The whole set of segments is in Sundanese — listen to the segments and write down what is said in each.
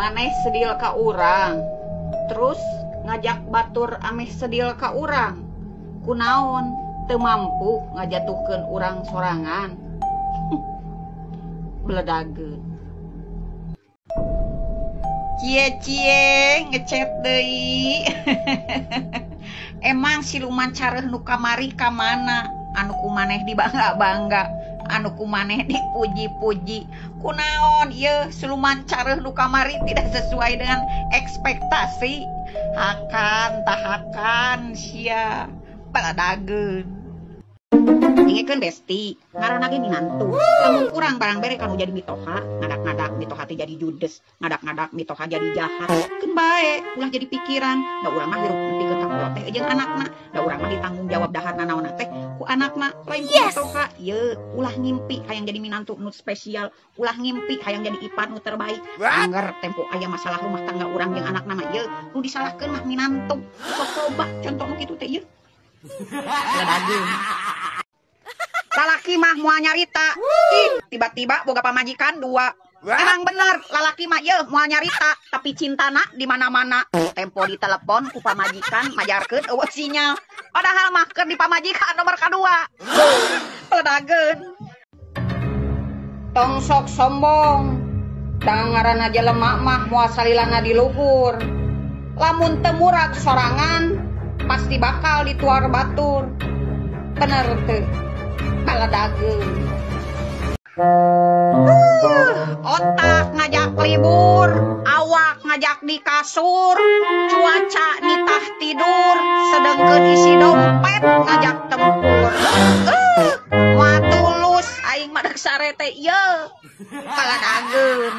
maneh sedil ka urang terus ngajak batur ameh sedil ka urang kunaon teu mampu ngajatuhkeun urang sorangan. Beledageun. Cie ngecet deui. Emang siluman careuh nu kamari ka mana? Anu kumaneh dibangga-bangga, anu kumaneh dipuji-puji. Kunaon ieu siluman careuh nu kamari tidak sesuai dengan ekspektasi. Hakan tahakan sia baledageun. Ingikeun besti, ngaranna ge minantu. Lamun urang barang bere kanu jadi mitoha, ngadak-ngadak mitoha teh jadi judes, ngadak-ngadak mitoha jadi jahat. Keun bae, ulah jadi pikiran. Da urang mah hirup nepikeun ka kula teh jeung anakna. Da urang mah ditanggung jawab daharna naonna teh ku anakna, lain ku mitoha. Ieu ulah ngimpi hayang jadi minantu nu spesial, ulah ngimpi hayang jadi ipar nu terbaik. Anger tempo aya masalah rumah tangga urang jeung anakna mah ieu nu disalahkeun mah minantu. Sok coba contoh nu kitu teh ieu. Beledageun. Lalaki mah moal nyarita, tiba-tiba boga pamajikan 2. Emang bener, lalaki mah ye moal nyarita, tapi cintana di mana-mana. Tempo di telepon ku pamajikan majarkeun eueuh sinyal. Padahal mah keur di pamajikan nomor kedua. Peledageun. Tong sok sombong. Da ngaranna jelema mah moal salilana di luhur. Lamun teu murag sorangan, pasti bakal dituar batur. Bener teu. Baledageun. Otak ngajak libur, awak ngajak di kasur, cuaca nitah tidur, sedengkeun isi dompet ngajak tempur. Moal tulus aing mah deuk sare teh ieu. Baledageun.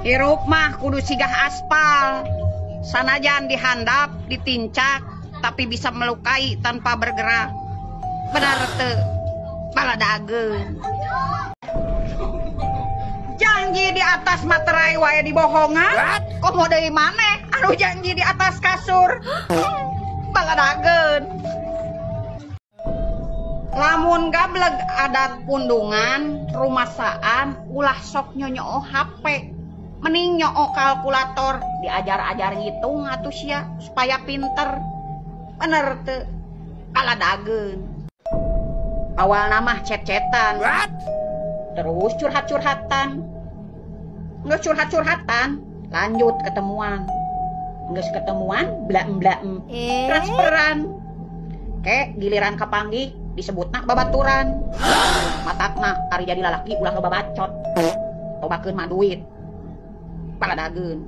Hirup mah kudu sigah aspal. Sanajan dihandap, ditincak, tapi bisa melukai tanpa bergerak. Benar teu. Baledageun. Janji di atas materai wae dibohongan. Komo deui maneh anu janji di atas kasur. Baledageun. Lamun gableg adat pundungan, rumasaan ulah sok nyonyoo HP. Mending nyoo kalkulator, diajar-ajar ngitung atuh sia supaya pinter. Bener teu. Baledageun. Awal nama cet-cetan, terus curhat-curhatan, nggak curhat-curhatan, lanjut ketemuan, nggak ketemuan, blaem-blaem, transferan, kayak giliran kepanggih disebutna babaturan, matakna hari jadi lalaki ulah ngebabacot, tobakeun mah duit, baledageun.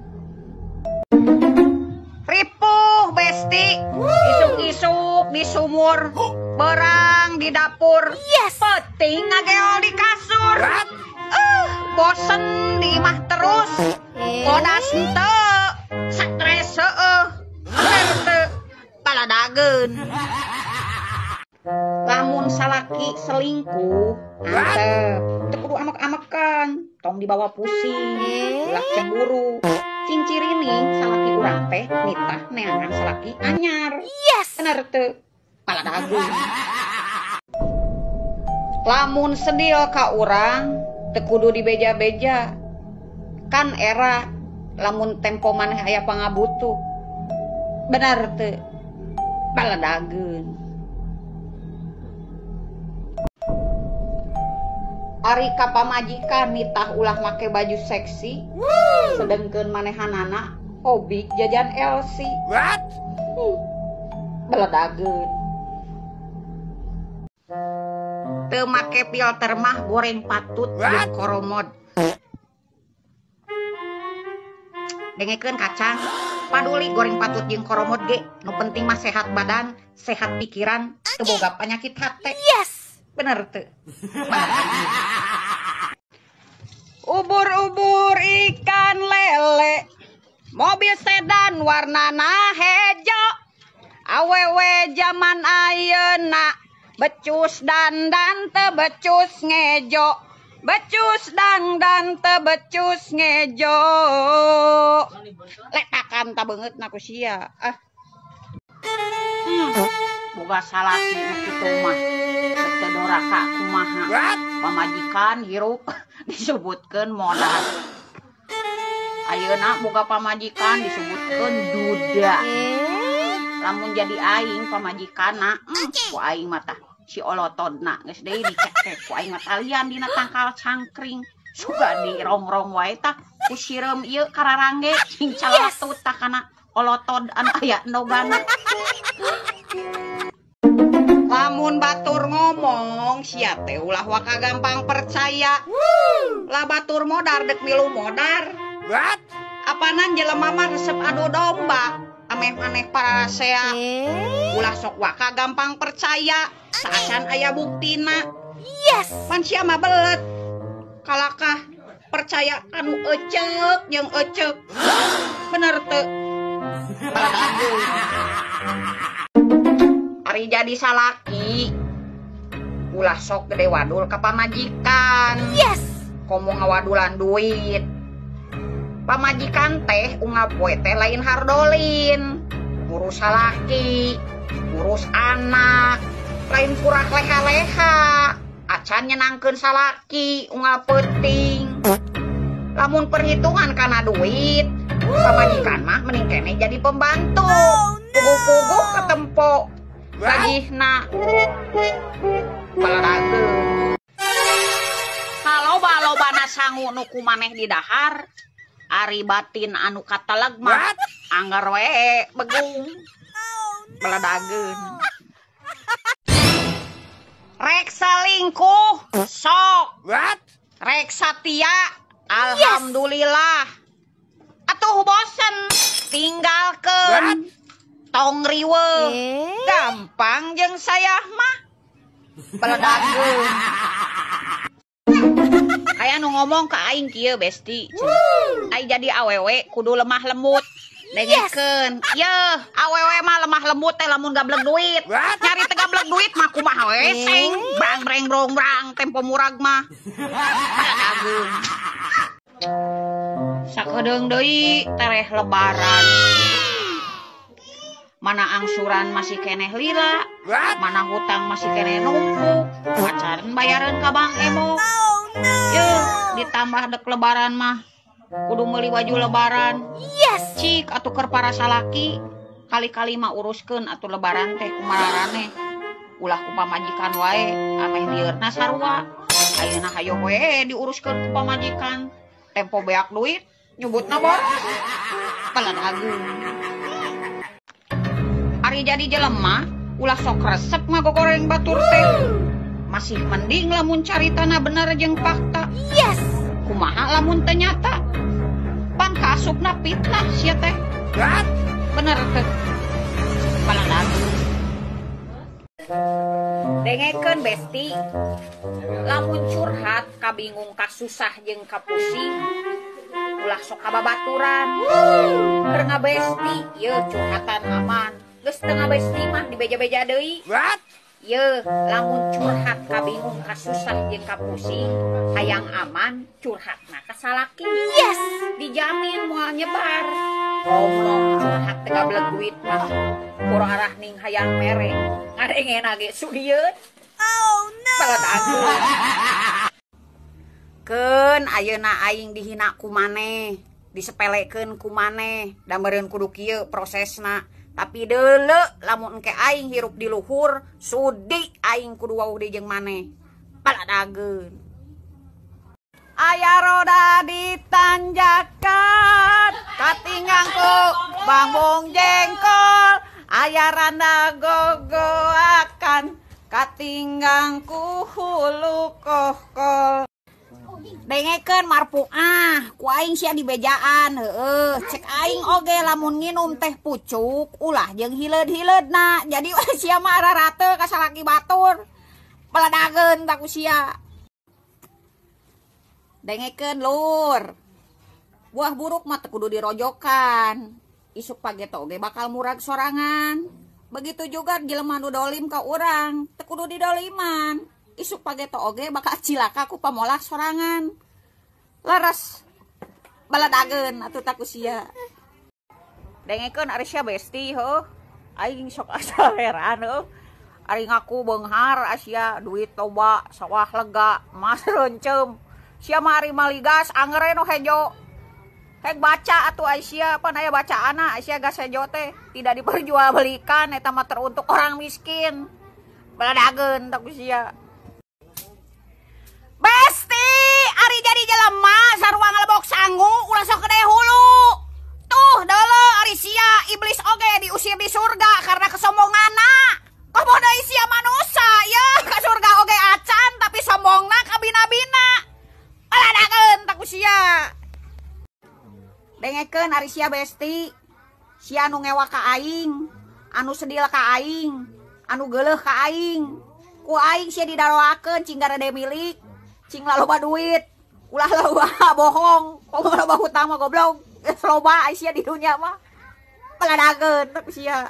Ripuh besti, isuk-isuk di sumur, berang di dapur, peting ngageol di kasur. Bosen di imah terus, bodas henteu, stres heueuh, henteu, baledageun. Lamun salaki selingkuh, antep, teu kudu amek-amekan, tong dibawa pusing, ulah cemburu. Cincirining salaki urang teh nitah neangan salaki anyar. Bener teu. Baledageun. Lamun sedil ka urang teu kudu dibeja-beja. Kan era lamun tempo maneh aya pangabutuh. Bener teu. Baledageun. Ari ka pamajikan nitah ulah make baju seksi, sedengkeun manehanana hobi jajan LC. Baledageun. Teu make filter mah goreng patut jeung koromod. Dengekeun kacang, paduli goreng patut jeung koromod ge, nu penting mah sehat badan, sehat pikiran, teu boga penyakit hate. Bener teu. Ubur-ubur ikan lele, mobil sedan warnana hejo, awewe zaman ayeuna becus dandan teu becus ngejo, becus dandan teu becus ngejo. Letakan ta beungeutna ku sia. Boga salaki nu kitu mah teu doraka kumaha. Pamajikan hirup disebutkeun modal. Ayeuna boga pamajikan disebutkeun duda. Lamun jadi aing pamajikanna, ku aing mah tah si olotodna geus deui dicek teh ku aing mah talian dina tangkal cangkring. Suga dirongrong wae tah ku sireum ieu kararangge cing calatut tah kana olotod anu aya endogana. Lamun batur ngomong sia teh ulah waka gampang percaya. Lah batur modar dek milu modar. What? Apanan jelema mah resep adu domba. Ameh maneh parasea. Ulah sok waka gampang percaya. Saacan aya buktina. Yes. Pan sia mah belet. Kalakah percaya anu ecek jeung ecek. Bener teu? Ari jadi salaki ulah sok gede wadul ka pamajikan. Yes. Komo ngawadulan duit. Pamajikan teh ungap poe teh lain hardolin. Urus salaki, urus anak, lain kurang leha-leha. Acan nyenangkeun salaki ungap penting. Lamun perhitungan kana duit, pamajikan mah mending kene jadi pembantu. Puguh-puguh ketempo gagihna. Balarageun. Kaloba-lobana sangu nu kumaneh di dahar, ari batin anu kateleg mah anggar we begung. Baladageun. Rek salingkuh sok. What? Rek satia alhamdulillah. Atuh bosen tinggalkeun. Tong riwe. Gampang jeung saya mah. Baladageun. Aya nu ngomong ka aing kieu besti. Ai jadi awewe kudu lemah lembut. Dengekeun. Yeuh, awewe mah lemah lembut teh lamun gableg duit. Nyari teh gableg duit mah kumaha we seng. Bang breng brong tempo murag mah. Baladageun. Sakedeung deui tereh lebaran. Mana angsuran masih keneh lila, mana hutang masih keneh numpuk, pacaran bayaran ka Bang Emo. Yeuh, ditambah dek lebaran mah kudu meuli baju lebaran. Yes. Cik atuh keur para salaki kali-kali mah uruskeun atuh lebaran teh kumararane. Ulah ku pamajikan wae ameh lieurna sarua. Ayeuna hayo we diuruskeun ku pamajikan. Tempo beak duit nyebutna bor. Baladageun. Ari jadi jelema ulah sok resep ngagogoreng batur teh. Masih mending lamun caritana bener jeung fakta. Yes. Kumaha lamun teu nyata? Pan kaasupna fitnah sia teh. What? Bener teh. Baladageun. Dengekeun besti. Lamun curhat kabingung kasusah jeung kapusing. Ulah sok kababaturan. Keur ngabesti yeuh curhatan aman. Geus teu ngabesti mah dibeja-beja deui. What? Yeuh, lamun curhat kabingung kasusah jeung kapusing, hayang aman curhatna ka salaki. Yes. Dijamin moal nyebar. Ngomong curhat teh gableg duit mah. Kurang arah ning hayang mere. Ngadengena ge sugieun. Oh no. Baladageun. Keun ayeuna aing dihina ku maneh, disepelekeun ku maneh, da meureun kudu kieu prosesna. Tapi deuleu lamun engke aing hirup di luhur, sudi aing kudu wauh deui jeung maneh. Baladageun. Aya roda ditanjakan, katinggang ku bambung jengkol. Aya randa gogoakan, katinggang ku hulu kohkol. Dengekeun marpuah, ku aing sia dibejaan heueuh. Cek aing oge lamun nginum teh pucuk ulah jeung hileud-hileudna. Jadi sia mah rarate ka salaki batur. Baladageun tak ku sia. Dengekeun lur. Buah buruk mah teu kudu dirojokan. Isuk pageto oge bakal murag sorangan. Begitu juga jelema nu dolim ka urang, teu kudu didoliman. Isuk pageto oge bakal cilaka ku pamolah sorangan. Leres baladageun atuh tak ku sia. Dengekeun ari sia besti heuh. Aing sok asa heran heuh. Ari ngaku beunghar asia duit loba sawah lega mas reuncem. Sia mah ari maligas angere nu hejo. Hek baca atuh Aisyah, pan aya bacaana Aisyah gasejo teh tidak diperjualbelikan eta mah teruntuk orang miskin. Baladageun tak sia. Besti, ari jadi jelema sarua ngalebok sangu ulah sok gede hulu. Tuh deuleu ari sia iblis oge diusir di surga karena kesombonganna. Komoh deui sia manusia ya ka surga oge acan tapi sombongna ka bina-bina. Baladageun tak sia. Dengekeun ari sia besti, sia anu ngewa ka aing, anu sedil ka aing, anu geuleuh ka aing. Ku aing sia didaroakeun cing garede milik, cing loba duit, ulah loba bohong, komo loba hutang mah goblok. Loba sia di dunya mah. Baladageun tapi sia.